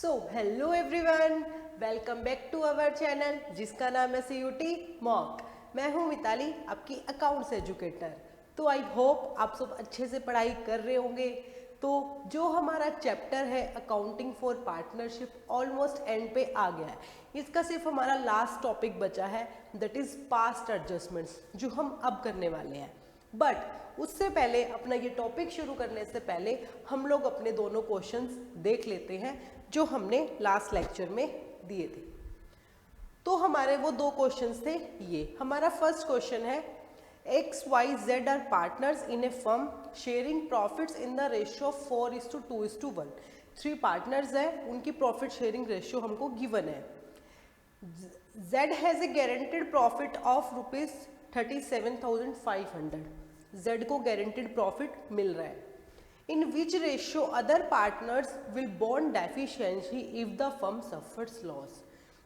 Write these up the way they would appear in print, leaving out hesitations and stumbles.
Hello everyone, welcome back to our channel जिसका नाम है CUT मॉक। मैं हूं मिताली, आपकी अकाउंट्स एजुकेटर। तो आई होप आप सब अच्छे से पढ़ाई कर रहे होंगे। तो जो हमारा चैप्टर है accounting for partnership almost and पे आ गया है। इसका सिर्फ हमारा लास्ट टॉपिक बचा है, दैट इज पास्ट एडजस्टमेंट्स, जो हम अब करने वाले हैं। बट उससे पहले, अपना ये टॉपिक शुरू करने से पहले हम लोग अपने दोनों क्वेश्चंस देख लेते हैं जो हमने लास्ट लेक्चर में दिए थे। तो हमारे वो दो क्वेश्चंस थे। ये हमारा फर्स्ट क्वेश्चन है, XYZ are partners in a firm sharing profits in the ratio of 4:2:1। 3 partners है, उनकी प्रॉफिट शेयरिंग रेशियो हमको गिवन है। Z has a guaranteed profit of ₹37,500। Z को गारंटेड प्रॉफिट मिल रहा है। In which ratio other partners will bond deficiency if the firm suffers loss?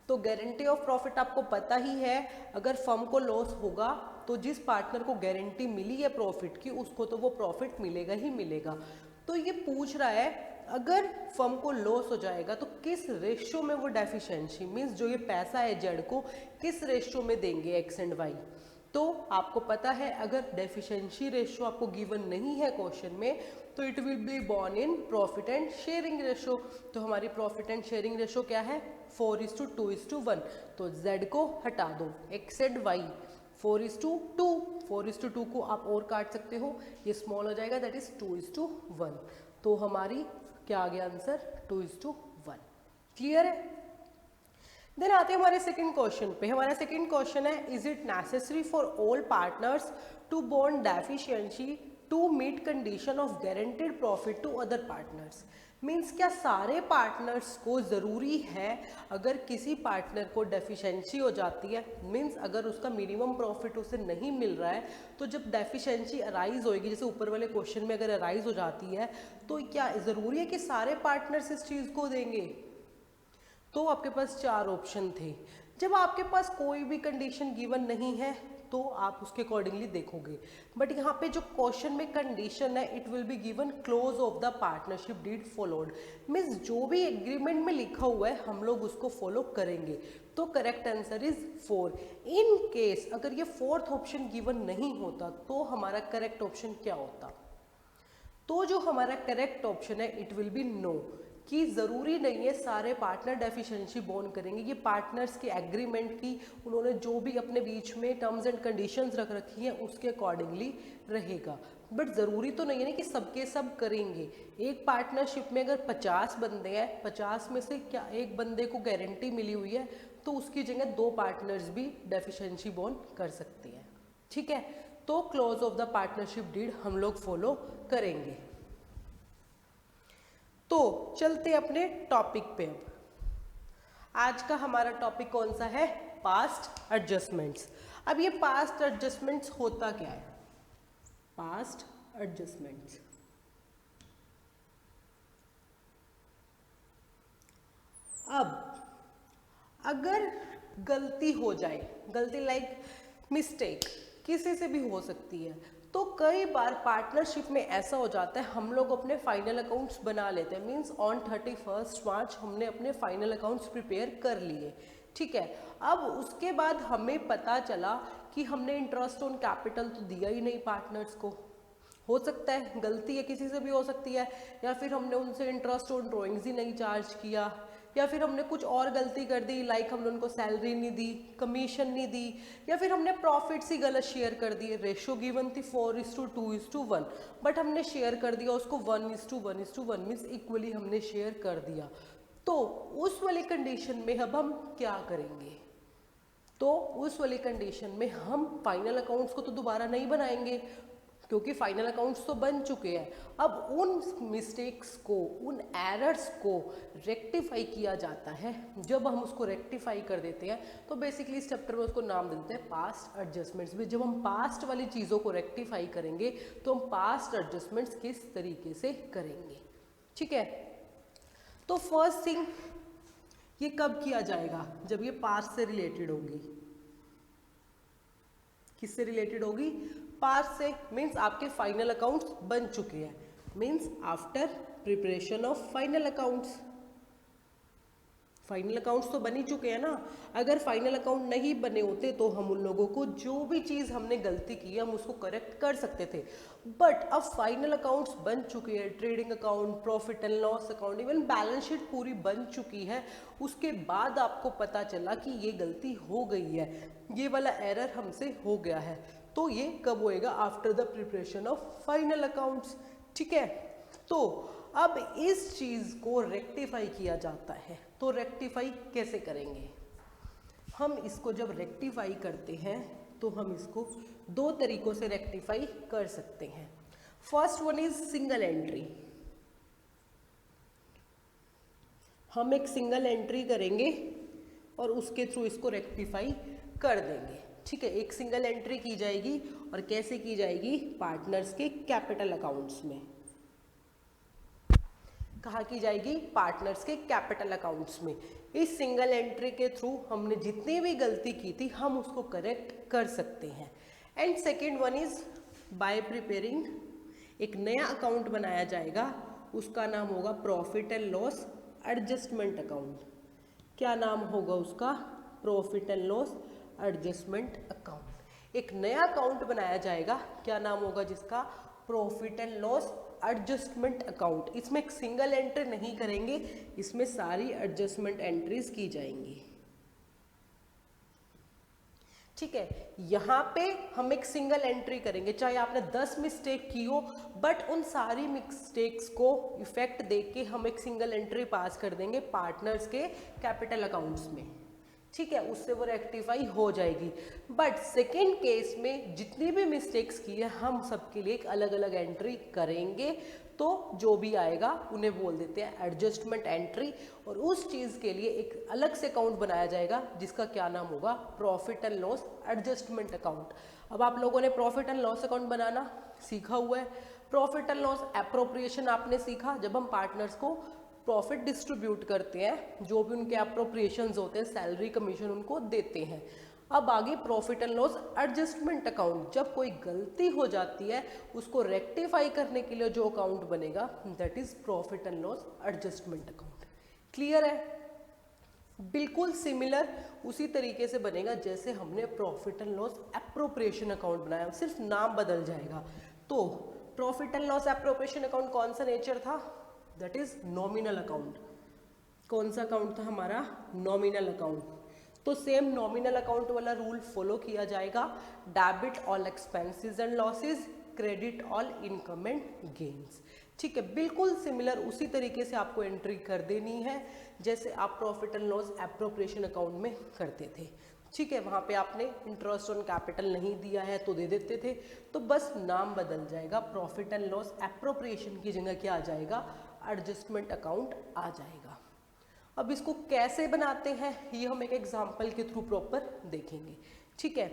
तो guarantee of profit आपको पता ही है, अगर फर्म को लॉस होगा तो जिस पार्टनर को गारंटी मिली है प्रॉफिट की, उसको तो वो प्रॉफिट मिलेगा ही मिलेगा। तो ये पूछ रहा है, अगर फर्म को लॉस हो जाएगा तो किस रेशियो में वो डेफिशिएंसी, मीन्स जो ये पैसा है जेड को किस रेशियो में देंगे एक्स एंड वाई। तो आपको पता है, अगर डेफिशिएंसी रेशियो आपको गिवन नहीं है क्वेश्चन में, तो it will be born in profit and sharing ratio. तो हमारी प्रॉफिट एंड शेयरिंग रेशियो क्या है? 4:2:1। तो Z को हटा दो, X एंड Y 4:2। 4:2 को आप और काट सकते हो, ये स्मॉल हो जाएगा, दैट इज 2:1। तो हमारी क्या आ गया आंसर? 2:1। क्लियर है? देन आते हैं हमारे सेकंड क्वेश्चन पे। हमारा सेकंड क्वेश्चन है, is it necessary for all partners to bond deficiency to meet condition of guaranteed profit to other partners. Means क्या सारे पार्टनर्स को ज़रूरी है, अगर किसी पार्टनर को डेफिशिएंसी हो जाती है, मीन्स अगर उसका मिनिमम प्रॉफिट उसे नहीं मिल रहा है, तो जब डेफिशिएंसी अराइज होएगी, जैसे ऊपर वाले क्वेश्चन में अगर अराइज हो जाती है, तो क्या ज़रूरी है कि सारे पार्टनर्स इस चीज़ को देंगे? तो आपके पास 4 ऑप्शन थे। जब आपके पास कोई भी कंडीशन गिवन नहीं है तो आप उसके अकॉर्डिंगली देखोगे, बट यहाँ पे जो क्वेश्चन में कंडीशन है, it will be given close of the partnership deed followed. Means जो भी एग्रीमेंट में लिखा हुआ है हम लोग उसको फॉलो करेंगे। तो correct answer is 4। In case अगर ये 4th ऑप्शन गिवन नहीं होता तो हमारा करेक्ट ऑप्शन क्या होता? तो जो हमारा करेक्ट ऑप्शन है, इट विल बी नो, कि ज़रूरी नहीं है सारे पार्टनर डेफिशिएंसी बॉन्ड करेंगे। ये पार्टनर्स के एग्रीमेंट की उन्होंने जो भी अपने बीच में टर्म्स एंड कंडीशंस रख रखी हैं उसके अकॉर्डिंगली रहेगा। बट ज़रूरी तो नहीं है ना कि सबके सब करेंगे। एक पार्टनरशिप में अगर 50 बंदे हैं, 50 में से क्या एक बंदे को गारंटी मिली हुई है, तो उसकी जगह 2 पार्टनर्स भी डेफिशिएंसी बॉन्ड कर सकते हैं। ठीक है, तो close of the partnership deed हम लोग फॉलो करेंगे। तो चलते अपने टॉपिक पे। अब आज का हमारा टॉपिक कौन सा है? Past adjustments. अब ये पास्ट एडजस्टमेंट्स होता क्या है? पास्ट एडजस्टमेंट्स, अब अगर गलती हो जाए, गलती लाइक मिस्टेक किसी से भी हो सकती है, तो कई बार पार्टनरशिप में ऐसा हो जाता है, हम लोग अपने फाइनल अकाउंट्स बना लेते हैं। मींस ऑन 31 मार्च हमने अपने फाइनल अकाउंट्स प्रिपेयर कर लिए। ठीक है, अब उसके बाद हमें पता चला कि हमने इंटरेस्ट ऑन कैपिटल तो दिया ही नहीं पार्टनर्स को। हो सकता है गलती है, किसी से भी हो सकती है, या फिर हमने उनसे इंटरेस्ट ऑन ड्रॉइंग्स ही नहीं चार्ज किया, या फिर हमने कुछ और गलती कर दी, लाइक हमने उनको सैलरी नहीं दी, कमीशन नहीं दी, या फिर हमने प्रॉफिट्स ही गलत शेयर कर दिए। रेशो गिवन थी 4:2:1, बट हमने शेयर कर दिया उसको 1:1:1, मीन्स इक्वली हमने शेयर कर दिया। तो उस वाली कंडीशन में अब हम क्या करेंगे? तो उस वाली कंडीशन में हम फाइनल अकाउंट्स को तो दोबारा नहीं बनाएंगे, क्योंकि फाइनल अकाउंट्स तो बन चुके हैं। अब उन मिस्टेक्स को, उन एरर्स को रेक्टिफाई किया जाता है। जब हम उसको रेक्टिफाई कर देते हैं तो बेसिकली इस चैप्टर में उसको नाम दे देते हैं पास्ट एडजस्टमेंट्स भी। जब हम पास्ट वाली चीज़ों को रेक्टिफाई करेंगे तो हम पास्ट एडजस्टमेंट्स किस तरीके से करेंगे। ठीक है, तो फर्स्ट थिंग, ये कब किया जाएगा? जब ये पास्ट से रिलेटेड होगी। किससे रिलेटेड होगी? पास्ट से, मीन्स आपके फाइनल अकाउंट्स बन चुके हैं, means after preparation of final accounts. Final accounts तो बन ही चुके हैं ना। अगर फाइनल अकाउंट नहीं बने होते तो हम उन लोगों को जो भी चीज़ हमने गलती की है हम उसको करेक्ट कर सकते थे, बट अब फाइनल अकाउंट्स बन चुके हैं, trading account, profit and loss account, even balance sheet पूरी बन चुकी है, उसके बाद आपको पता चला कि ये गलती हो गई है, ये वाला एरर हमसे हो गया है, तो ये कब होएगा? After the preparation of final accounts. ठीक है, तो अब इस चीज को रेक्टिफाई किया जाता है, तो रेक्टिफाई कैसे करेंगे? हम इसको जब रेक्टिफाई करते हैं तो हम इसको दो तरीकों से रेक्टिफाई कर सकते हैं। First one is single entry. हम एक सिंगल एंट्री करेंगे और उसके थ्रू इसको रेक्टिफाई कर देंगे। ठीक है, एक सिंगल एंट्री की जाएगी और कैसे की जाएगी? पार्टनर्स के कैपिटल अकाउंट्स में। कहाँ की जाएगी? पार्टनर्स के कैपिटल अकाउंट्स में। इस सिंगल एंट्री के थ्रू हमने जितनी भी गलती की थी हम उसको करेक्ट कर सकते हैं। And second one is by preparing, एक नया अकाउंट बनाया जाएगा, उसका नाम होगा profit and loss adjustment account. क्या नाम होगा उसका? Profit and loss adjustment account. एक नया अकाउंट बनाया जाएगा, क्या नाम होगा जिसका? Profit and loss adjustment account. इसमें एक सिंगल एंट्री नहीं करेंगे, इसमें सारी एडजस्टमेंट एंट्रीज की जाएंगी। ठीक है, यहाँ पे हम एक सिंगल एंट्री करेंगे, चाहे आपने 10 मिस्टेक की हो, बट उन सारी मिस्टेक्स को इफेक्ट देके के हम एक सिंगल एंट्री पास कर देंगे पार्टनर्स के कैपिटल अकाउंट्स में। ठीक है, उससे वो रेक्टिफाई हो जाएगी। बट सेकेंड केस में जितनी भी मिस्टेक्स की है हम सबके लिए एक अलग अलग एंट्री करेंगे, तो जो भी आएगा उन्हें बोल देते हैं एडजस्टमेंट एंट्री, और उस चीज़ के लिए एक अलग से अकाउंट बनाया जाएगा जिसका क्या नाम होगा? Profit and loss adjustment account. अब आप लोगों ने प्रॉफिट एंड लॉस अकाउंट बनाना सीखा हुआ है। प्रॉफिट एंड लॉस एप्रोप्रिएशन आपने सीखा, जब हम पार्टनर्स को प्रॉफिट डिस्ट्रीब्यूट करते हैं, जो भी उनके अप्रोप्रिएशंस होते हैं, सैलरी कमीशन उनको देते हैं। अब आगे profit and loss adjustment account, जब कोई गलती हो जाती है उसको रेक्टिफाई करने के लिए जो अकाउंट बनेगा that is profit and loss adjustment account. Clear है? बिल्कुल सिमिलर उसी तरीके से बनेगा जैसे हमने profit and loss appropriation account बनाया, सिर्फ नाम बदल जाएगा। तो profit and loss appropriation account कौन सा नेचर था? That is nominal account. कौन सा अकाउंट था हमारा? Nominal account. तो सेम नॉमिनल अकाउंट वाला रूल फॉलो किया जाएगा। Debit all expenses and losses, credit all income and gains. ठीक है, बिल्कुल सिमिलर उसी तरीके से आपको एंट्री कर देनी है जैसे आप profit and loss appropriation account में करते थे। ठीक है, वहाँ पे आपने इंटरेस्ट ऑन कैपिटल नहीं दिया है तो दे देते थे, तो बस नाम बदल जाएगा, प्रॉफिट एंड लॉस एप्रोप्रिएशन की जगह क्या आ जाएगा? एडजस्टमेंट अकाउंट आ जाएगा। अब इसको कैसे बनाते हैं ये हम एक एग्जांपल के थ्रू प्रॉपर देखेंगे। ठीक है,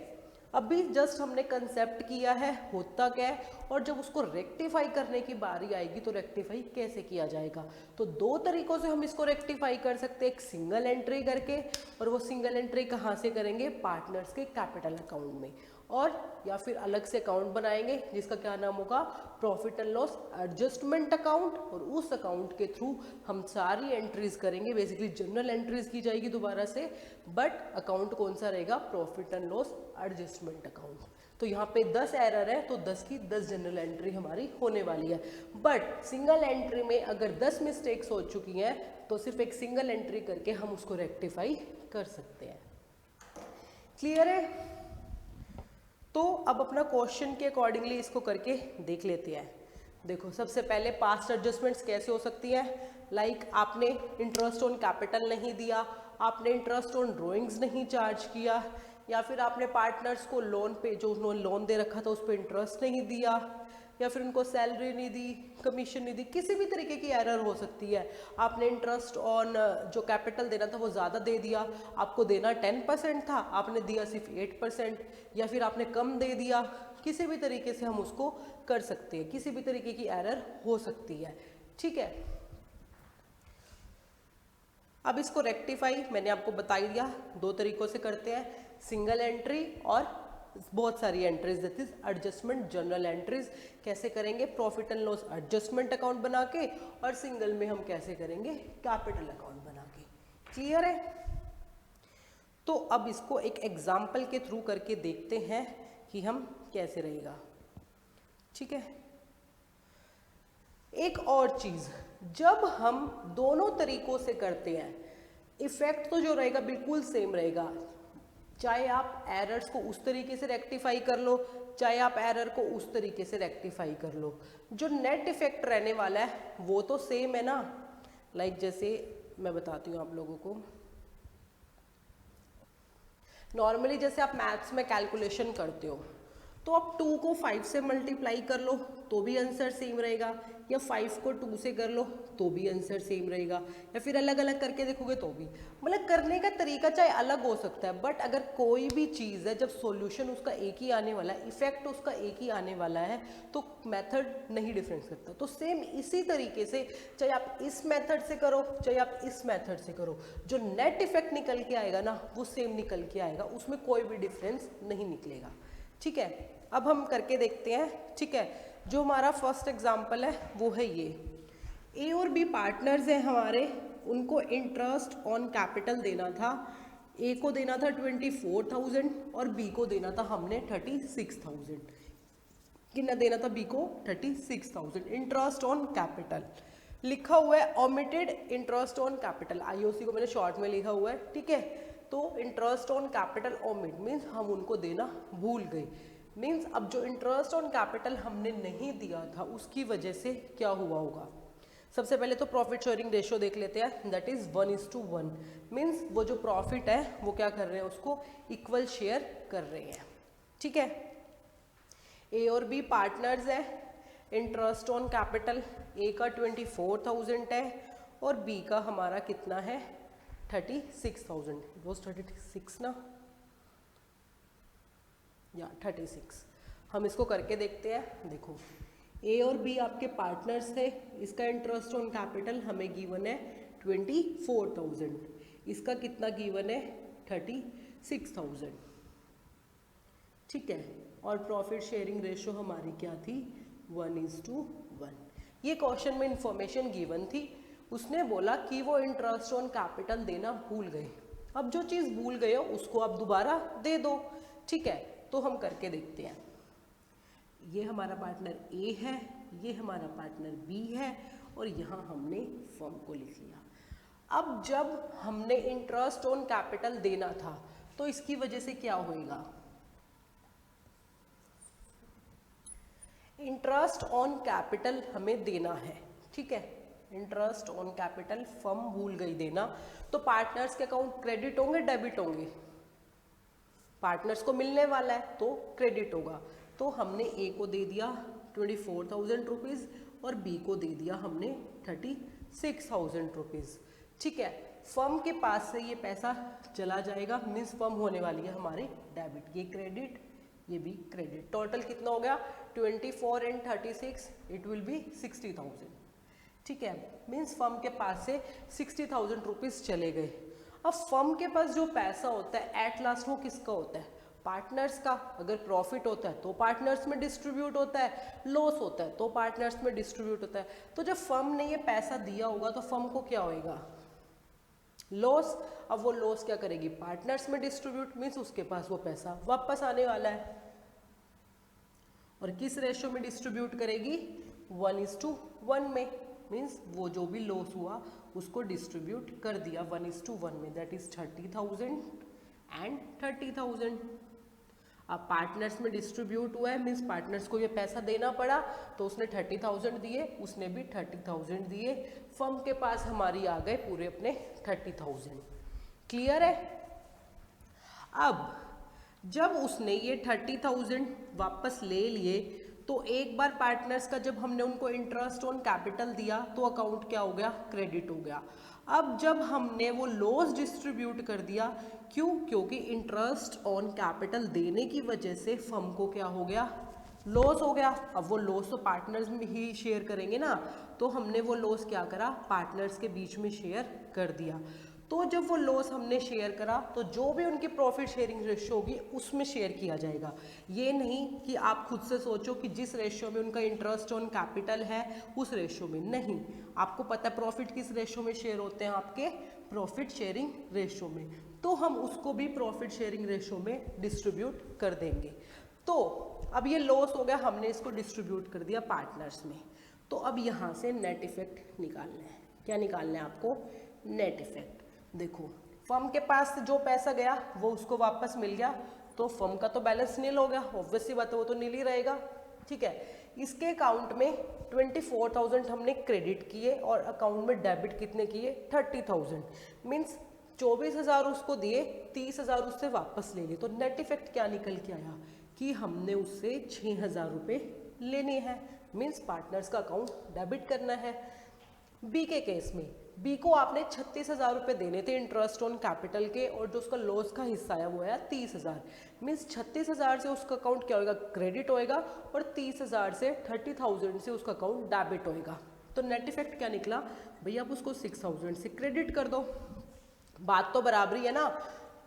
अभी जस्ट हमने कंसेप्ट किया है होता क्या है, और जब उसको रेक्टिफाई करने की बारी आएगी तो रेक्टिफाई कैसे किया जाएगा। तो दो तरीकों से हम इसको रेक्टिफाई कर सकते हैं, एक सिंगल एंट्री करके, और वो सिंगल एंट्री कहाँ से करेंगे? पार्टनर्स के कैपिटल अकाउंट में, और या फिर अलग से अकाउंट बनाएंगे जिसका क्या नाम होगा? Profit and loss adjustment account, और उस अकाउंट के थ्रू हम सारी एंट्रीज करेंगे, बेसिकली जनरल एंट्रीज की जाएगी दोबारा से, बट अकाउंट कौन सा रहेगा? Profit and loss adjustment account. तो यहाँ पे 10 एरर है तो 10 की 10 जनरल एंट्री हमारी होने वाली है। बट सिंगल एंट्री में अगर 10 मिस्टेक्स हो चुकी हैं तो सिर्फ एक सिंगल एंट्री करके हम उसको रेक्टिफाई कर सकते हैं। क्लियर है? तो अब अपना क्वेश्चन के अकॉर्डिंगली इसको करके देख लेते हैं। देखो, सबसे पहले पास्ट एडजस्टमेंट्स कैसे हो सकती है? लाइक आपने इंटरेस्ट ऑन कैपिटल नहीं दिया, आपने इंटरेस्ट ऑन ड्रॉइंग्स नहीं चार्ज किया, या फिर आपने पार्टनर्स को लोन पे, जो उन्होंने लोन दे रखा था उस पर इंटरेस्ट नहीं दिया, या फिर उनको सैलरी नहीं दी, कमीशन नहीं दी, किसी भी तरीके की एरर हो सकती है। आपने इंटरेस्ट ऑन जो कैपिटल देना था वो ज़्यादा दे दिया, आपको देना 10% था, आपने दिया सिर्फ 8%, या फिर आपने कम दे दिया, किसी भी तरीके से हम उसको कर सकते हैं, किसी भी तरीके की एरर हो सकती है। ठीक है, अब इसको रेक्टिफाई मैंने आपको बता ही दिया, दो तरीकों से करते हैं, सिंगल एंट्री और बहुत सारी entries, that is adjustment general entries. कैसे करेंगे? Profit and loss adjustment account बना के, और सिंगल में हम कैसे करेंगे? कैपिटल अकाउंट बना के। क्लियर है? तो अब इसको एक एग्जाम्पल के थ्रू करके देखते हैं कि हम कैसे रहेगा। ठीक है, एक और चीज, जब हम दोनों तरीकों से करते हैं इफेक्ट तो जो रहेगा बिल्कुल सेम रहेगा, चाहे आप एरर्स को उस तरीके से रेक्टिफाई कर लो, चाहे आप एरर को उस तरीके से रेक्टिफाई कर लो, जो नेट इफेक्ट रहने वाला है वो तो सेम है ना। लाइक जैसे मैं बताती हूँ आप लोगों को, नॉर्मली जैसे आप मैथ्स में कैलकुलेशन करते हो तो आप 2 को 5 से मल्टीप्लाई कर लो तो भी आंसर सेम रहेगा, या 5 को 2 से कर लो तो भी आंसर सेम रहेगा, या फिर अलग अलग करके देखोगे तो भी, मतलब करने का तरीका चाहे अलग हो सकता है, बट अगर कोई भी चीज़ है जब सॉल्यूशन उसका एक ही आने वाला है, इफेक्ट उसका एक ही आने वाला है, तो मेथड नहीं डिफरेंस करता। तो सेम इसी तरीके से चाहे आप इस मेथड से करो चाहे आप इस मेथड से करो, जो नेट इफेक्ट निकल के आएगा ना वो सेम निकल के आएगा, उसमें कोई भी डिफरेंस नहीं निकलेगा। ठीक है, अब हम करके देखते हैं। ठीक है, जो हमारा फर्स्ट एग्जांपल है वो है ये, ए और बी पार्टनर्स हैं हमारे, उनको इंटरेस्ट ऑन कैपिटल देना था, ए को देना था 24,000 और बी को देना था हमने 36,000। कितना देना था बी को? 36,000। इंटरेस्ट ऑन कैपिटल लिखा हुआ है omitted interest on capital, IOC को मैंने शॉर्ट में लिखा हुआ है। ठीक है, तो interest on capital omit means हम उनको देना भूल गए, मीन्स अब जो इंटरेस्ट ऑन कैपिटल हमने नहीं दिया था उसकी वजह से क्या हुआ होगा। सबसे पहले तो प्रॉफिट शेयरिंग रेशियो देख लेते हैं, दैट इज 1:1, मीन्स वो जो प्रॉफिट है वो क्या कर रहे हैं, उसको इक्वल शेयर कर रहे हैं। ठीक है, ए और बी पार्टनर्स है, इंटरेस्ट ऑन कैपिटल ए का 24,000 है और बी का हमारा कितना है 36,000, इट वॉज 36 ना, या 36। हम इसको करके देखते हैं। देखो ए और बी आपके पार्टनर्स थे, इसका इंटरेस्ट ऑन कैपिटल हमें गिवन है 24,000, इसका कितना गिवन है 36,000। ठीक है, और प्रॉफिट शेयरिंग रेशियो हमारी क्या थी 1:1। ये क्वेश्चन में इंफॉर्मेशन गिवन थी, उसने बोला कि वो इंटरेस्ट ऑन कैपिटल देना भूल गए। अब जो चीज़ भूल गए हो उसको आप दोबारा दे दो। ठीक है, तो हम करके देखते हैं। ये हमारा पार्टनर ए है, ये हमारा पार्टनर बी है और यहाँ हमने फर्म को लिख लिया। अब जब हमने इंटरेस्ट ऑन कैपिटल देना था तो इसकी वजह से क्या होएगा, इंटरेस्ट ऑन कैपिटल हमें देना है। ठीक है, इंटरेस्ट ऑन कैपिटल फर्म भूल गई देना, तो पार्टनर्स के अकाउंट क्रेडिट होंगे डेबिट होंगे, पार्टनर्स को मिलने वाला है तो क्रेडिट होगा। तो हमने ए को दे दिया 24,000 रुपीज़ और बी को दे दिया हमने 36,000 रुपीज़। ठीक है, फर्म के पास से ये पैसा चला जाएगा, मीन्स फर्म होने वाली है हमारे डेबिट, ये क्रेडिट ये भी क्रेडिट। टोटल कितना हो गया 24 एंड 36, इट विल बी 60,000। ठीक है, मीन्स फर्म के पास से 60,000 रुपीज़ चले गए। अब फर्म के पास जो पैसा होता है एट लास्ट वो किसका होता है, पार्टनर्स का। अगर प्रॉफिट होता है तो पार्टनर्स में डिस्ट्रीब्यूट होता है, लॉस होता है तो पार्टनर्स में डिस्ट्रीब्यूट होता है। तो जब फर्म ने ये पैसा दिया होगा तो फर्म को क्या होएगा, लॉस। अब वो लॉस क्या करेगी, पार्टनर्स में डिस्ट्रीब्यूट, मीन्स उसके पास वो पैसा वापस आने वाला है। और किस रेशियो में डिस्ट्रीब्यूट करेगी 1:1 में, मीन्स वो जो भी लॉस हुआ उसको डिस्ट्रीब्यूट कर दिया 1:1 में, दैट इज 30,000 एंड 30,000। अब पार्टनर्स में डिस्ट्रीब्यूट हुआ है, मीन्स पार्टनर्स को ये पैसा देना पड़ा तो उसने 30,000 दिए, उसने भी 30,000 दिए, फर्म के पास हमारी आ गए पूरे अपने 30,000। क्लियर है। अब जब उसने ये 30,000 वापस ले लिए तो एक बार पार्टनर्स का जब हमने उनको इंटरेस्ट ऑन कैपिटल दिया तो अकाउंट क्या हो गया, क्रेडिट हो गया। अब जब हमने वो लॉस डिस्ट्रीब्यूट कर दिया, क्यों, क्योंकि इंटरेस्ट ऑन कैपिटल देने की वजह से फर्म को क्या हो गया, लॉस हो गया। अब वो लॉस तो पार्टनर्स में ही शेयर करेंगे ना, तो हमने वो लॉस क्या करा, पार्टनर्स के बीच में शेयर कर दिया। तो जब वो लॉस हमने शेयर करा तो जो भी उनकी प्रॉफिट शेयरिंग रेशियो होगी उसमें शेयर किया जाएगा। ये नहीं कि आप खुद से सोचो कि जिस रेशियो में उनका इंटरेस्ट ऑन कैपिटल है उस रेशियो में, नहीं, आपको पता है प्रॉफिट किस रेशियो में शेयर होते हैं, आपके प्रॉफिट शेयरिंग रेशियो में, तो हम उसको भी प्रॉफिट शेयरिंग रेशियो में डिस्ट्रीब्यूट कर देंगे। तो अब ये लॉस हो गया, हमने इसको डिस्ट्रीब्यूट कर दिया पार्टनर्स में। तो अब यहाँ से नेट इफेक्ट निकालना है। क्या निकालना है आपको? Net effect. देखो, फर्म के पास जो पैसा गया वो उसको वापस मिल गया, तो फर्म का तो बैलेंस नील हो गया, ऑब्वियसली बात है वो तो नील ही रहेगा। ठीक है, इसके अकाउंट में 24,000 हमने क्रेडिट किए और अकाउंट में डेबिट कितने किए? 30,000। मीन्स 24,000 उसको दिए, 30,000 उससे वापस ले लिए। तो नेट इफेक्ट क्या निकल के आया कि हमने उससे 6,000 रुपये लेने हैं, मीन्स पार्टनर्स का अकाउंट डेबिट करना है। बी के केस में बी को आपने 36,000 रुपये देने थे इंटरेस्ट ऑन कैपिटल के, और जो उसका लॉस का हिस्सा है वो आया 30,000। मीन्स 36,000 से उसका अकाउंट क्या होगा? क्रेडिट होएगा, और 30,000 से 30,000 से उसका अकाउंट डेबिट होएगा। तो नेट इफेक्ट क्या निकला? भैया आप उसको 6,000 से क्रेडिट कर दो। बात तो बराबरी है ना,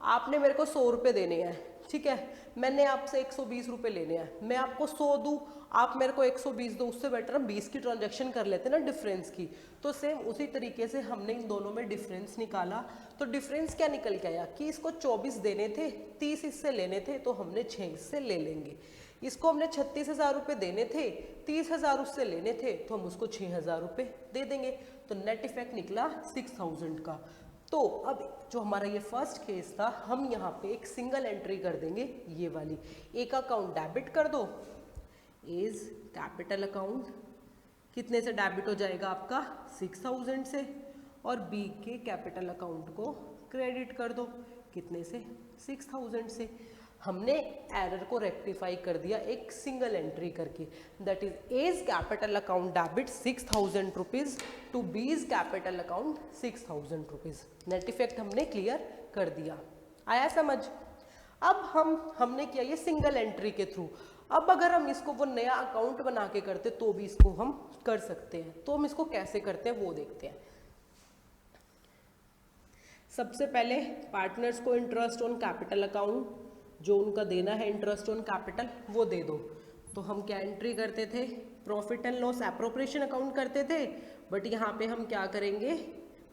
आपने मेरे को 100 रुपये देने हैं, ठीक है, मैंने आपसे 120 रुपये लेने हैं, मैं आपको 100 दूँ, आप मेरे को 120 दो, उससे बेटर हम 20 की ट्रांजैक्शन कर लेते हैं ना डिफरेंस की। तो सेम उसी तरीके से हमने इन दोनों में डिफरेंस निकाला। तो डिफरेंस क्या निकल के आया कि इसको 24 देने थे, 30 इससे लेने थे, तो हमने 6 इससे ले लेंगे। इसको हमने 36,000 रुपये देने थे, 30,000 उससे लेने थे, तो हम उसको 6,000 रुपये दे देंगे। तो नेट इफेक्ट निकला 6,000 का। तो अब जो हमारा ये फर्स्ट केस था, हम यहाँ पे एक सिंगल एंट्री कर देंगे, ये वाली। एक अकाउंट डेबिट कर दो इज कैपिटल अकाउंट, कितने से डेबिट हो जाएगा आपका? 6,000 से, और बी के कैपिटल अकाउंट को क्रेडिट कर दो, कितने से? 6,000 से। हमने एरर को रेक्टिफाई कर दिया एक सिंगल एंट्री करके, that is A's capital account debit 6,000 rupees to B's capital account 6,000 rupees. Net effect हमने क्लियर कर दिया। आया समझ? अब हमने किया ये सिंगल एंट्री के थ्रू। अब अगर हम इसको वो नया अकाउंट बना के करते तो भी इसको हम कर सकते हैं। तो हम इसको कैसे करते हैं वो देखते हैं। सबसे पहले पार्टनर्स को इंटरेस्ट ऑन कैपिटल अकाउंट जो उनका देना है इंटरेस्ट ऑन कैपिटल वो दे दो। तो हम क्या एंट्री करते थे? Profit and loss appropriation account करते थे, बट यहाँ पे हम क्या करेंगे?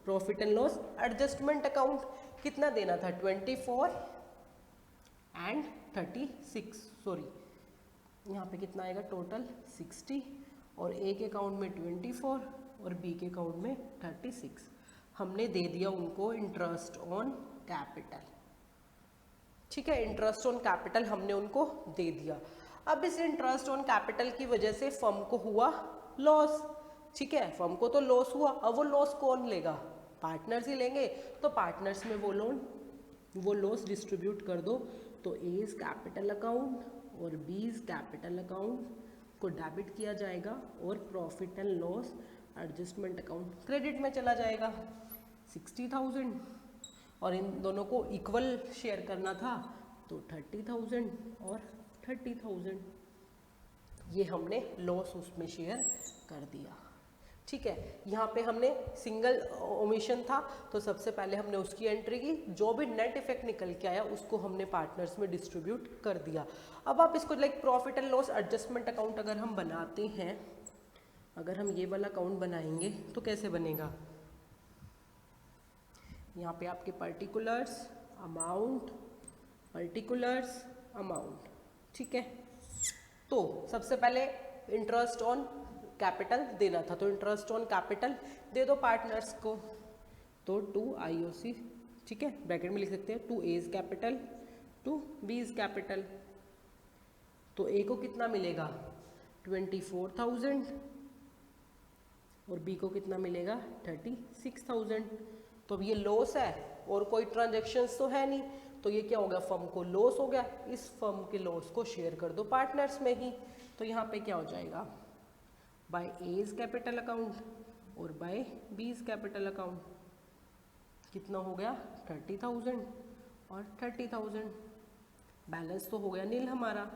Profit and loss adjustment account. कितना देना था? 24 एंड 36, सॉरी यहाँ पे कितना आएगा टोटल? 60, और ए के अकाउंट में 24 और बी के अकाउंट में 36। हमने दे दिया उनको इंटरेस्ट ऑन कैपिटल। ठीक है, इंटरेस्ट ऑन कैपिटल हमने उनको दे दिया। अब इस इंटरेस्ट ऑन कैपिटल की वजह से फर्म को हुआ लॉस। ठीक है, फर्म को तो लॉस हुआ, अब वो लॉस कौन लेगा? पार्टनर्स ही लेंगे। तो पार्टनर्स में वो लॉस डिस्ट्रीब्यूट कर दो। तो एज कैपिटल अकाउंट और बीज कैपिटल अकाउंट को डेबिट किया जाएगा, और profit and loss adjustment account credit में चला जाएगा 60,000, और इन दोनों को इक्वल शेयर करना था तो 30,000 और 30,000, ये हमने लॉस उसमें शेयर कर दिया। ठीक है, यहाँ पे हमने सिंगल ओमिशन था तो सबसे पहले हमने उसकी एंट्री की, जो भी नेट इफेक्ट निकल के आया उसको हमने पार्टनर्स में डिस्ट्रीब्यूट कर दिया। अब आप इसको like profit and loss adjustment account अगर हम बनाते हैं, अगर हम ये वाला अकाउंट बनाएंगे तो कैसे बनेगा? यहाँ पे आपके पर्टिकुलर्स अमाउंट, ठीक है। तो सबसे पहले इंटरेस्ट ऑन कैपिटल देना था, तो इंटरेस्ट ऑन कैपिटल दे दो पार्टनर्स को। तो टू IOC, ठीक है, ब्रैकेट में लिख सकते हैं, to A's capital to B's capital. तो ए को कितना मिलेगा? 24,000, और बी को कितना मिलेगा? 36,000। तो अब ये लॉस है और कोई ट्रांजेक्शन्स तो है नहीं, तो ये क्या हो गया? फर्म को लॉस हो गया। इस फर्म के लॉस को शेयर कर दो पार्टनर्स में ही। तो यहाँ पे क्या हो जाएगा? बाय एज कैपिटल अकाउंट और बाय बीज कैपिटल अकाउंट। कितना हो गया? 30,000 और 30,000। बैलेंस तो हो गया नील, हमारा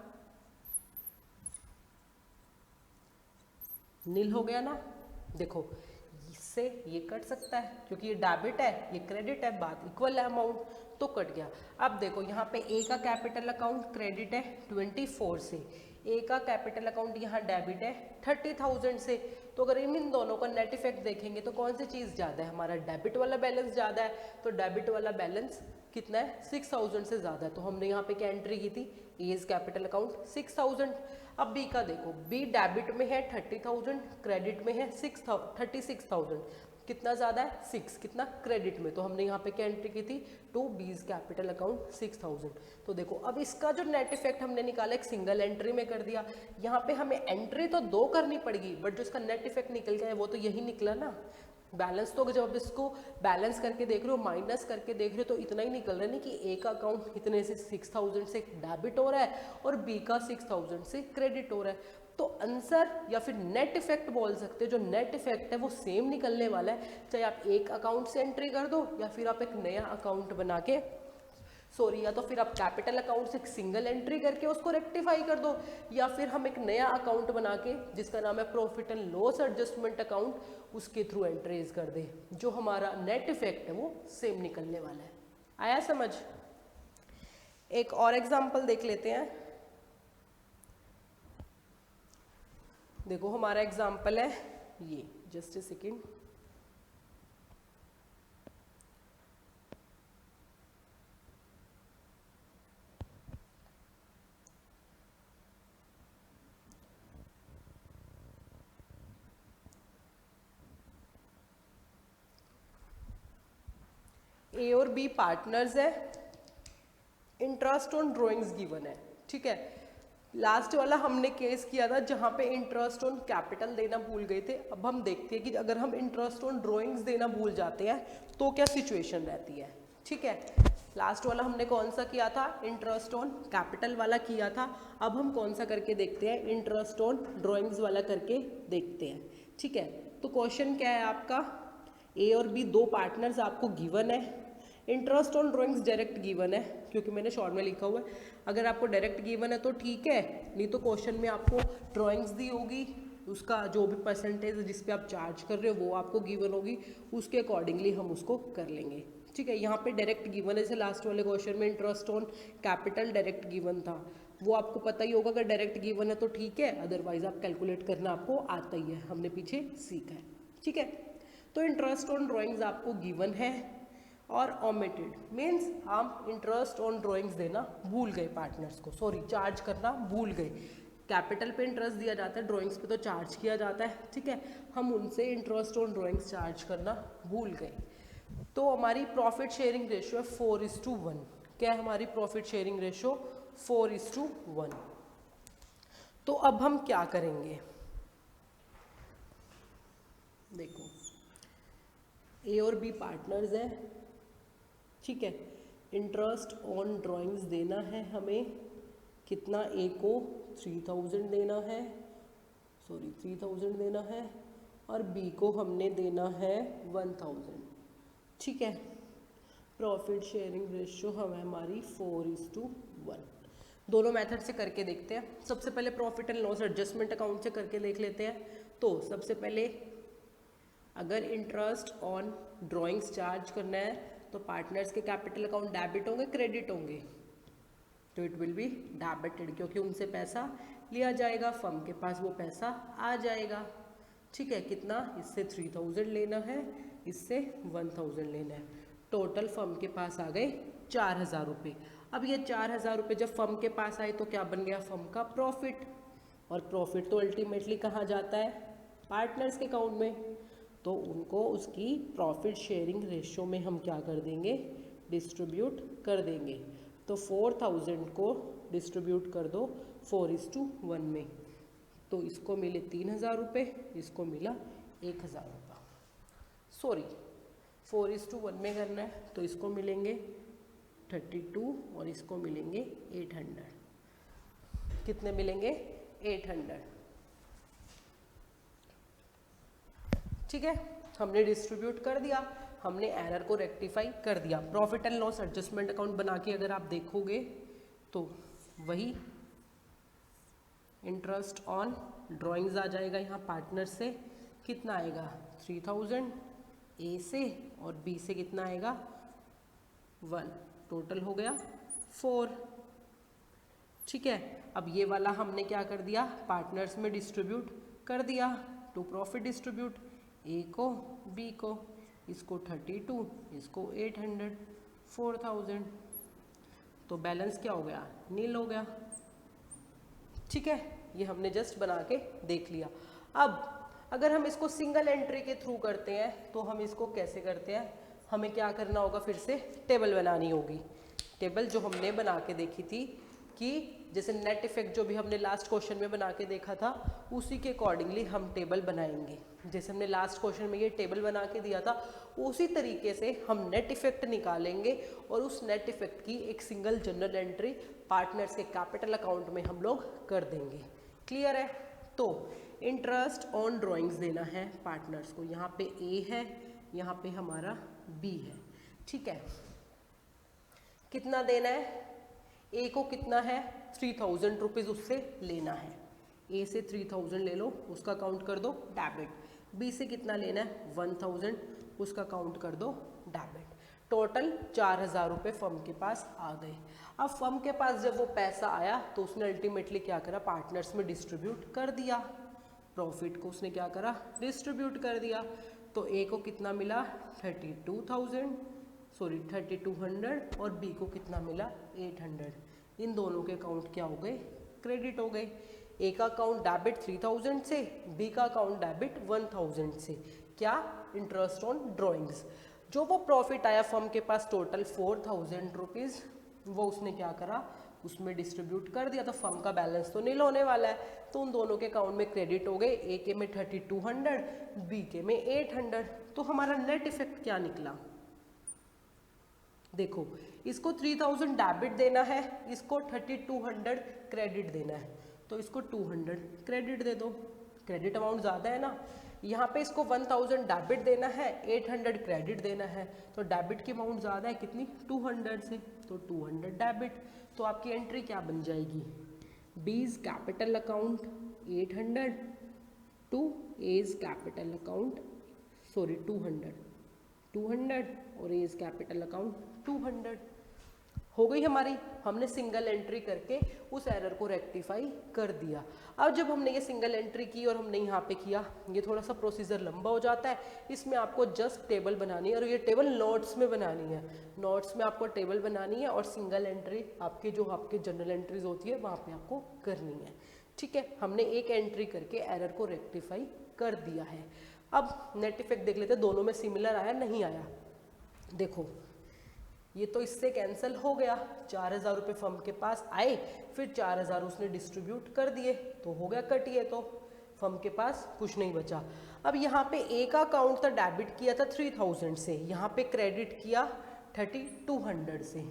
नील हो गया ना। देखो इससे ये कट सकता है क्योंकि ये डेबिट है ये क्रेडिट है, बात इक्वल है अमाउंट, तो कट गया। अब देखो यहाँ पे ए का कैपिटल अकाउंट क्रेडिट है 24 से, ए का कैपिटल अकाउंट यहाँ डेबिट है 30,000 से, तो अगर इन दोनों का नेट इफेक्ट देखेंगे तो कौन सी चीज़ ज़्यादा है, हमारा डेबिट वाला बैलेंस ज़्यादा है, तो डेबिट वाला बैलेंस कितना है 6,000 से ज़्यादा है, तो हमने यहाँ पे क्या एंट्री की थी, एज कैपिटल अकाउंट 6,000। अब बी का देखो, बी डेबिट में है 30,000, क्रेडिट में है 36,000, कितना ज़्यादा है 6, कितना क्रेडिट में, तो हमने यहाँ पे क्या एंट्री की थी, टू बीज कैपिटल अकाउंट 6,000। तो देखो अब इसका जो नेट इफेक्ट हमने निकाला एक सिंगल एंट्री में कर दिया, यहाँ पे हमें एंट्री तो 2 करनी पड़ेगी बट जो इसका नेट इफेक्ट निकल गया है वो तो यही निकला ना, बैलेंस तो जब इसको बैलेंस करके देख रहे हो माइनस करके देख रहे हो तो इतना ही निकल रहा है ना कि ए का अकाउंट इतने से 6,000 से डेबिट हो रहा है और बी का 6,000 से क्रेडिट हो रहा है, तो आंसर या फिर नेट इफेक्ट बोल सकते हैं, जो नेट इफेक्ट है वो सेम निकलने वाला है, चाहे आप एक अकाउंट से एंट्री कर दो या फिर आप एक नया अकाउंट बना के या तो फिर आप कैपिटल अकाउंट से एक सिंगल एंट्री करके उसको रेक्टिफाई कर दो, या फिर हम एक नया अकाउंट बना के जिसका नाम है profit and loss adjustment account, उसके थ्रू एंट्रीज कर दे, जो हमारा नेट इफेक्ट है वो सेम निकलने वाला है। आया समझ? एक और एग्जांपल देख लेते हैं। देखो हमारा एग्जांपल है ये, जस्ट ए सेकेंड, ए और बी पार्टनर्स है, इंटरेस्ट ऑन ड्राइंग्स गिवन है, ठीक है। लास्ट वाला हमने केस किया था जहाँ पे इंटरेस्ट ऑन कैपिटल देना भूल गए थे, अब हम देखते हैं कि अगर हम इंटरेस्ट ऑन ड्राइंग्स देना भूल जाते हैं तो क्या सिचुएशन रहती है, ठीक है। लास्ट वाला हमने कौन सा किया था, इंटरेस्ट ऑन कैपिटल वाला किया था, अब हम कौन सा करके देखते हैं, इंटरेस्ट ऑन ड्राइंग्स वाला करके देखते हैं, ठीक है। तो क्वेश्चन क्या है आपका, ए और बी दो पार्टनर्स आपको गिवन है, interest on drawings direct given है क्योंकि मैंने शॉर्ट में लिखा हुआ है, अगर आपको डायरेक्ट गिवन है तो ठीक है, नहीं तो क्वेश्चन में आपको ड्राइंग्स दी होगी, उसका जो भी परसेंटेज जिस पे आप चार्ज कर रहे हो वो आपको गिवन होगी, उसके अकॉर्डिंगली हम उसको कर लेंगे, ठीक है। यहाँ पे डायरेक्ट गिवन है, जैसे लास्ट वाले क्वेश्चन में interest on capital direct given था, वो आपको पता ही होगा, अगर डायरेक्ट गिवन है तो ठीक है, अदरवाइज आप कैलकुलेट करना आपको आता ही है, हमने पीछे सीखा है, ठीक है। तो इंटरेस्ट ऑन ड्राइंग्स आपको गिवन है और ओमिटेड मीन्स हम इंटरेस्ट ऑन ड्राइंग्स देना भूल गए पार्टनर्स को, सॉरी चार्ज करना भूल गए, कैपिटल पे इंटरेस्ट दिया जाता है, ड्राइंग्स पे तो चार्ज किया जाता है, ठीक है, हम उनसे इंटरेस्ट ऑन ड्राइंग्स चार्ज करना भूल गए। तो हमारी प्रॉफिट शेयरिंग रेशियो है 4:1, क्या है हमारी प्रॉफिट शेयरिंग रेशियो 4:1। तो अब हम क्या करेंगे, देखो ए और बी पार्टनर्स हैं, ठीक है, इंटरेस्ट ऑन ड्राइंग्स देना है हमें, कितना, ए को 3,000 देना है, सॉरी 3,000 देना है और बी को हमने देना है 1,000, ठीक है। प्रॉफिट शेयरिंग रेशियो हमें हमारी 4:1, दोनों मेथड से करके देखते हैं। सबसे पहले profit and loss adjustment account से करके देख लेते हैं। तो सबसे पहले अगर इंटरेस्ट ऑन ड्राइंग्स चार्ज करना है तो पार्टनर्स के कैपिटल अकाउंट डेबिट होंगे क्रेडिट होंगे, तो इट विल बी डेबिटेड क्योंकि उनसे पैसा लिया जाएगा, फर्म के पास वो पैसा आ जाएगा, ठीक है। कितना, इससे 3,000 लेना है, इससे 1,000 लेना है, टोटल फर्म के पास आ गए 4,000 रुपये। अब ये 4,000 रुपये जब फर्म के पास आए तो क्या बन गया, फर्म का प्रॉफिट, और प्रॉफिट तो अल्टीमेटली कहाँ जाता है, पार्टनर्स के अकाउंट में, तो उनको उसकी प्रॉफिट शेयरिंग रेशियो में हम क्या कर देंगे, डिस्ट्रीब्यूट कर देंगे। तो 4,000 को डिस्ट्रीब्यूट कर दो 4:1 में, तो इसको मिले 3,000 रुपये, इसको मिला 1,000 रुपये, सॉरी 4:1 में करना है तो इसको मिलेंगे 32 और इसको मिलेंगे 800, कितने मिलेंगे 800, ठीक है। हमने डिस्ट्रीब्यूट कर दिया, हमने एरर को रेक्टिफाई कर दिया। Profit and loss adjustment account बना के अगर आप देखोगे तो वही इंटरेस्ट ऑन ड्राइंग्स आ जाएगा, यहाँ पार्टनर से कितना आएगा 3,000 ए से और बी से कितना आएगा 1, टोटल हो गया 4। ठीक है, अब ये वाला हमने क्या कर दिया, पार्टनर्स में डिस्ट्रीब्यूट कर दिया टू प्रॉफिट डिस्ट्रीब्यूट, ए को बी को, इसको 32, इसको 800, 4000, तो बैलेंस क्या हो गया, नील हो गया। ठीक है, ये हमने जस्ट बना के देख लिया। अब अगर हम इसको सिंगल एंट्री के थ्रू करते हैं तो हम इसको कैसे करते हैं, हमें क्या करना होगा, फिर से टेबल बनानी होगी। टेबल जो हमने बना के देखी थी कि जैसे नेट इफेक्ट जो भी हमने लास्ट क्वेश्चन में बना के देखा था उसी के अकॉर्डिंगली हम टेबल बनाएंगे। जैसे हमने लास्ट क्वेश्चन में ये टेबल बना के दिया था उसी तरीके से हम नेट इफेक्ट निकालेंगे और उस नेट इफेक्ट की एक सिंगल जनरल एंट्री पार्टनर्स के कैपिटल अकाउंट में हम लोग कर देंगे। क्लियर है? तो इंटरेस्ट ऑन ड्राइंग्स देना है पार्टनर्स को, यहाँ पे ए है, यहाँ पे हमारा बी है। ठीक है, कितना देना है, ए को कितना है 3000 रुपीज़ उससे लेना है, ए से 3000 ले लो, उसका काउंट कर दो डेबिट। बी से कितना लेना है 1000, उसका काउंट कर दो डेबिट। टोटल 4000 रुपये फर्म के पास आ गए। अब फर्म के पास जब वो पैसा आया तो उसने अल्टीमेटली क्या करा, पार्टनर्स में डिस्ट्रीब्यूट कर दिया, प्रॉफिट को उसने क्या करा, डिस्ट्रीब्यूट कर दिया। तो ए को कितना मिला 3200 और बी को कितना मिला 800। इन दोनों के अकाउंट क्या हो गए, क्रेडिट हो गए। ए का अकाउंट डेबिट 3000 से, बी का अकाउंट डेबिट 1000 से। क्या, इंटरेस्ट ऑन ड्राइंग्स। जो वो प्रॉफिट आया फर्म के पास टोटल 4000 रुपीज़, वो उसने क्या करा, उसमें डिस्ट्रीब्यूट कर दिया। तो फर्म का बैलेंस तो नील होने वाला है, तो उन दोनों के अकाउंट में क्रेडिट हो गए, ए के में 3200, बी के में 800। तो हमारा नेट इफेक्ट क्या निकला, देखो इसको 3000 डेबिट देना है, इसको 3200 क्रेडिट देना है, तो इसको 200 क्रेडिट दे दो, क्रेडिट अमाउंट ज़्यादा है ना। यहाँ पे इसको 1000 डेबिट देना है, 800 क्रेडिट देना है, तो डेबिट की अमाउंट ज़्यादा है कितनी 200 से, तो 200 डेबिट। तो आपकी एंट्री क्या बन जाएगी, B's capital account 800 to A's capital account 200 और एज कैपिटल अकाउंट 200 हो गई हमारी। हमने सिंगल एंट्री करके उस एरर को रेक्टिफाई कर दिया। अब जब हमने ये सिंगल एंट्री की और हमने यहाँ पे किया, ये थोड़ा सा प्रोसीजर लंबा हो जाता है, इसमें आपको जस्ट टेबल बनानी है और ये टेबल नोट्स में बनानी है। नोट्स में आपको टेबल बनानी है और सिंगल एंट्री आपके जो आपके जनरल एंट्रीज होती है वहाँ पे आपको करनी है। ठीक है, हमने एक एंट्री करके एरर को रेक्टिफाई कर दिया है। अब नेट इफेक्ट देख लेते हैं, दोनों में सिमिलर आया नहीं आया। देखो ये तो इससे कैंसिल हो गया, 4000 रुपये फर्म के पास आए, फिर 4000 उसने डिस्ट्रीब्यूट कर दिए, तो हो गया कट, ये तो फर्म के पास कुछ नहीं बचा। अब यहाँ पे ए का अकाउंट था डेबिट किया था 3000 से, यहाँ पे क्रेडिट किया 3200 से,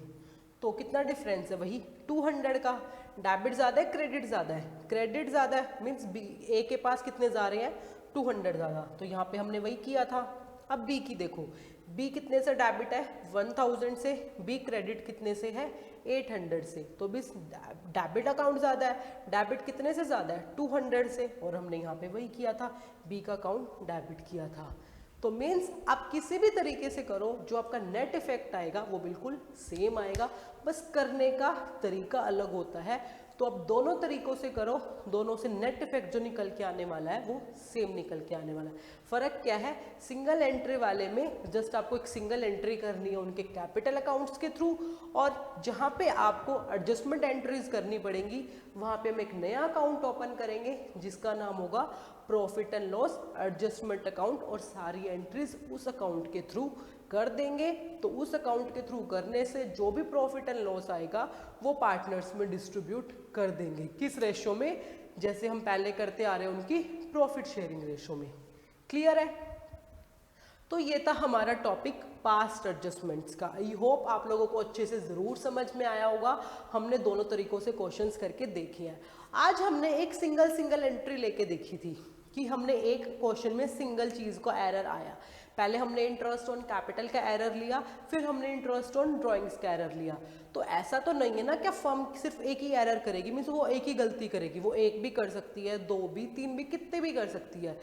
तो कितना डिफरेंस है, वही 200 का। डेबिट ज़्यादा है क्रेडिट ज़्यादा है, क्रेडिट ज़्यादा है मीन्स ए के पास कितने जा रहे हैं 200 ज़्यादा, तो यहाँ पे हमने वही किया था। अब बी की देखो, बी कितने से डेबिट है 1000 से, बी क्रेडिट कितने से है 800 से, तो बी डेबिट अकाउंट ज़्यादा है, डेबिट कितने से ज़्यादा है 200 से, और हमने यहाँ पे वही किया था, बी का अकाउंट डेबिट किया था। तो मीन्स आप किसी भी तरीके से करो, जो आपका नेट इफेक्ट आएगा वो बिल्कुल सेम आएगा, बस करने का तरीका अलग होता है। तो अब दोनों तरीकों से करो, दोनों से नेट इफेक्ट जो निकल के आने वाला है वो सेम निकल के आने वाला है। फ़र्क क्या है, सिंगल एंट्री वाले में जस्ट आपको एक सिंगल एंट्री करनी है उनके कैपिटल अकाउंट्स के थ्रू, और जहाँ पे आपको एडजस्टमेंट एंट्रीज करनी पड़ेंगी वहाँ पे हम एक नया अकाउंट ओपन करेंगे जिसका नाम होगा profit and loss adjustment account, और सारी एंट्रीज उस अकाउंट के थ्रू कर देंगे। तो उस अकाउंट के थ्रू करने से जो भी प्रॉफिट एंड लॉस आएगा वो पार्टनर्स में डिस्ट्रीब्यूट कर देंगे। किस रेशो में, जैसे हम पहले करते आ रहे हैं उनकी प्रॉफिट शेयरिंग रेशो में। क्लियर है? तो ये था हमारा टॉपिक पास्ट एडजस्टमेंट्स का। आई होप आप लोगों को अच्छे से ज़रूर समझ में आया होगा। हमने दोनों तरीकों से क्वेश्चंस करके देखे हैं। आज हमने एक सिंगल एंट्री लेके देखी थी कि हमने एक क्वेश्चन में सिंगल चीज़ को एरर आया। पहले हमने इंटरेस्ट ऑन कैपिटल का एरर लिया, फिर हमने इंटरेस्ट ऑन ड्राइंग्स का एरर लिया। तो ऐसा तो नहीं है ना कि फर्म सिर्फ एक ही एरर करेगी, मीन्स वो एक ही गलती करेगी, वो एक भी कर सकती है, दो भी, तीन भी, कितने भी कर सकती है।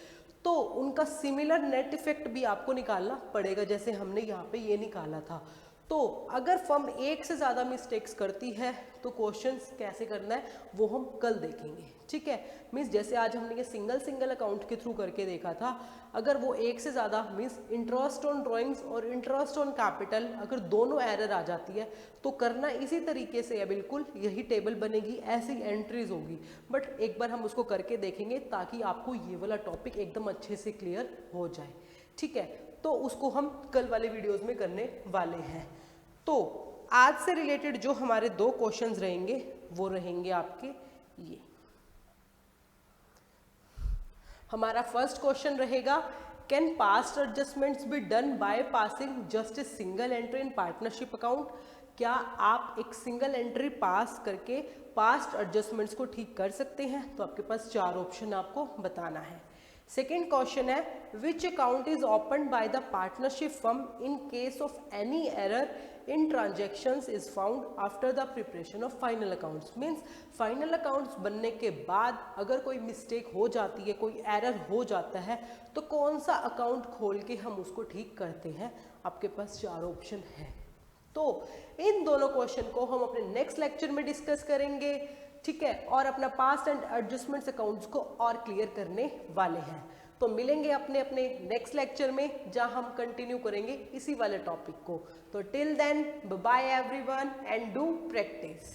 तो उनका सिमिलर नेट इफेक्ट भी आपको निकालना पड़ेगा, जैसे हमने यहाँ पे ये निकाला था। तो अगर फर्म एक से ज़्यादा मिस्टेक्स करती है तो क्वेश्चंस कैसे करना है वो हम कल देखेंगे, ठीक है। मीन्स जैसे आज हमने ये सिंगल अकाउंट के थ्रू करके देखा था, अगर वो एक से ज़्यादा मीन्स इंटरेस्ट ऑन ड्राइंग्स और इंटरेस्ट ऑन कैपिटल अगर दोनों एरर आ जाती है तो करना इसी तरीके से है, बिल्कुल यही टेबल बनेगी, ऐसी एंट्रीज होगी। बट एक बार हम उसको करके देखेंगे ताकि आपको ये वाला टॉपिक एकदम अच्छे से क्लियर हो जाए, ठीक है। तो उसको हम कल वाले वीडियोस में करने वाले हैं। तो आज से रिलेटेड जो हमारे 2 क्वेश्चंस रहेंगे वो रहेंगे आपके ये। हमारा फर्स्ट क्वेश्चन रहेगा, can past adjustments be done by passing just a single entry in partnership account? क्या आप एक सिंगल एंट्री पास करके पास्ट एडजस्टमेंट्स को ठीक कर सकते हैं? तो आपके पास 4 ऑप्शन आपको बताना है। सेकेंड क्वेश्चन है, which account is open by the partnership firm in case of any error in transactions is found after the preparation of final accounts? Means final accounts बनने के बाद अगर कोई मिस्टेक हो जाती है, कोई एरर हो जाता है, तो कौन सा अकाउंट खोल के हम उसको ठीक करते हैं? आपके पास 4 ऑप्शन है। तो इन दोनों क्वेश्चन को हम अपने नेक्स्ट लेक्चर में डिस्कस करेंगे, ठीक है, और अपना पास्ट एंड एडजस्टमेंट्स अकाउंट्स को और क्लियर करने वाले हैं। तो मिलेंगे अपने अपने नेक्स्ट लेक्चर में जहां हम कंटिन्यू करेंगे इसी वाले टॉपिक को। तो till then bye everyone and do practice.